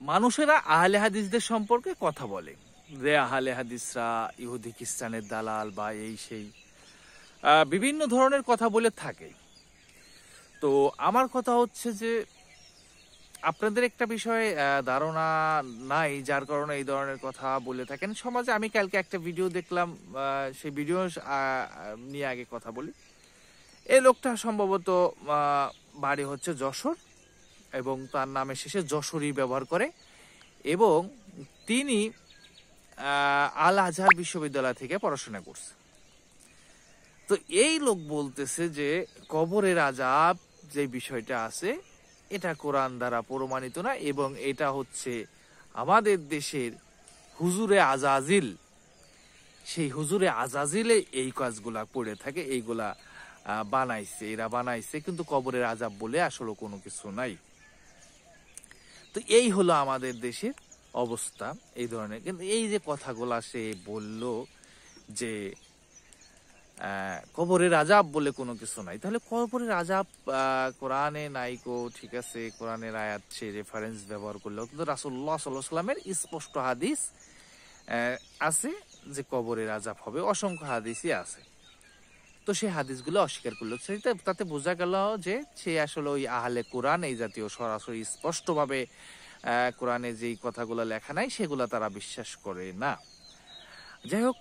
মানুষেরা আহলে হাদিসদের সম্পর্কে কথা বলে যে আহলে হাদিসরা ইহুদি খ্রিস্টানের দালাল বা এই সেই বিভিন্ন ধরনের কথা বলে থাকে। তো আমার কথা হচ্ছে যে আপনাদের একটা বিষয়ে ধারণা নাই, যার কারণে এই ধরনের কথা বলে থাকেন সমাজে। আমি কালকে একটা ভিডিও দেখলাম, সেই ভিডিও নিয়ে আগে কথা বলি। এই লোকটা সম্ভবত বাড়ি হচ্ছে যশোর এবং তার নামের শেষে যশোরই ব্যবহার করে, এবং তিনি আল আজহার বিশ্ববিদ্যালয় থেকে পড়াশোনা করছে। তো এই লোক বলতেছে যে কবরের আযাব যে বিষয়টা আছে এটা কোরআন দ্বারা প্রমাণিত না, এবং এটা হচ্ছে আমাদের দেশের হুজুরে আজাজিল, সেই হুজুরে আজাজিলে এই কাজগুলা করে থাকে, এইগুলা এরা বানাইছে, কিন্তু কবরের আযাব বলে আসলে কোনো কিছু নাই। তো এই হলো আমাদের দেশের অবস্থা এই ধরনের। কিন্তু এই যে কথাগুলা সে বলল যে কবরের আযাব বলে কোনো কিছু নাই, তাহলে কবরের আযাব কোরআনে নাইকো, ঠিক আছে, কোরআনের আয়াত সে রেফারেন্স ব্যবহার করলেও কিন্তু রাসূলুল্লাহ সাল্লাল্লাহু আলাইহি ওয়াসাল্লামের স্পষ্ট হাদিস আছে যে কবরের আযাব হবে, অসংখ্য হাদিসই আছে। তো সেই হাদিসগুলো অস্বীকার করলো, তাতে বোঝা গেল যে সে আসলে ওই আহলে কোরআন এই জাতীয় সরাসরি স্পষ্টভাবে কোরআনে যেই কথাগুলো লেখা নাই সেগুলো তারা বিশ্বাস করে না। যাই হোক,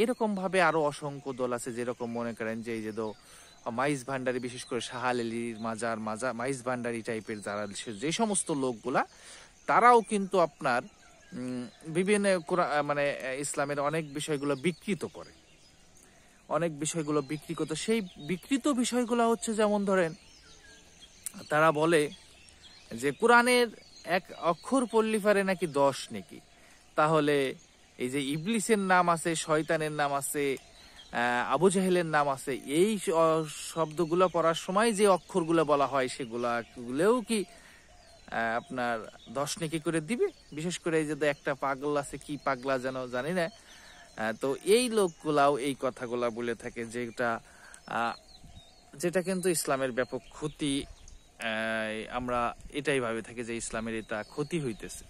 এরকম ভাবে আরো অসংখ্য দল আছে, যেরকম মনে করেন যে এই যে মাইজ ভান্ডারি, বিশেষ করে শাহ আলীর মাজার মাইজ ভান্ডারি টাইপের যারা যে সমস্ত লোকগুলা, তারাও কিন্তু আপনার বিভিন্ন মানে ইসলামের অনেক বিষয়গুলো বিকৃত করে, অনেক বিষয়গুলো বিকৃত। সেই বিকৃত বিষয়গুলো হচ্ছে যেমন ধরেন তারা বলে যে কোরআনের এক অক্ষর পড়লি পারে নাকি 10 নেকি, তাহলে এই যে ইবলিসের নাম আছে, শয়তানের নাম আছে, আবু জাহেলের নাম আছে, এই শব্দগুলো পড়ার সময় যে অক্ষরগুলো বলা হয় সেগুলাও কি আপনার 10 নেকি করে দিবে? বিশেষ করে এই যে একটা পাগলা আছে, কি পাগলা যেন জানি না, তো এই লোকগুলাও এই কথাগুলা বলে থাকে, যেটা কিন্তু ইসলামের ব্যাপক ক্ষতি। আমরা এটাই ভাবে থাকি যে ইসলামের এটা ক্ষতি হইতেছে।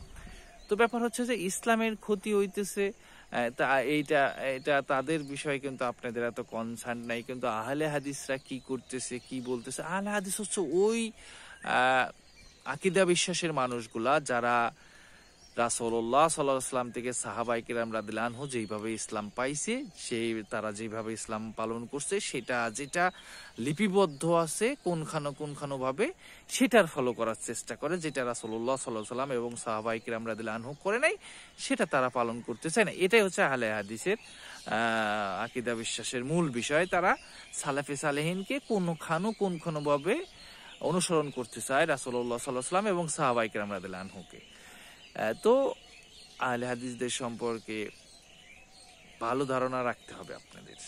তো ব্যাপার হচ্ছে যে ইসলামের ক্ষতি হইতেছে, তা এটা তাদের বিষয়, কিন্তু আপনাদের এত কনসার্ন নাই। কিন্তু আহলে হাদিসরা কি করতেছে, কি বলতেছে, আহলে হাদিস হচ্ছে ওই আকীদা বিশ্বাসের মানুষগুলা যারা রাসূলুল্লাহ সাল্লাল্লাহু আলাইহি ওয়াসাল্লাম থেকে সাহাবায়ে কিরাম রাদিয়াল্লাহু আনহু যেভাবে ইসলাম পাইছে, তারা যেভাবে ইসলাম পালন করছে, যেটা লিপিবদ্ধ আছে কোনখানো ভাবে, সেটার ফলো করার চেষ্টা করে। যেটা রাসূলুল্লাহ সাল্লাল্লাহু আলাইহি ওয়াসাল্লাম এবং সাহাবায়ে কিরাম রাদিয়াল্লাহু আনহু করে নাই, সেটা তারা পালন করতে চায় না। এটাই হচ্ছে আহলে হাদিসের আকীদা বিশ্বাসের মূল বিষয়। তারা সালাফে সালেহিনকে কোনখানো ভাবে অনুসরণ করতে চায়, রাসূলুল্লাহ সাল্লাল্লাহু আলাইহি ওয়াসাল্লাম এবং সাহাবায়ে কিরাম রাদিয়াল্লাহু আনহুকে। তো আহলে হাদিসদের সম্পর্কে ভালো ধারণা রাখতে হবে আপনাদের।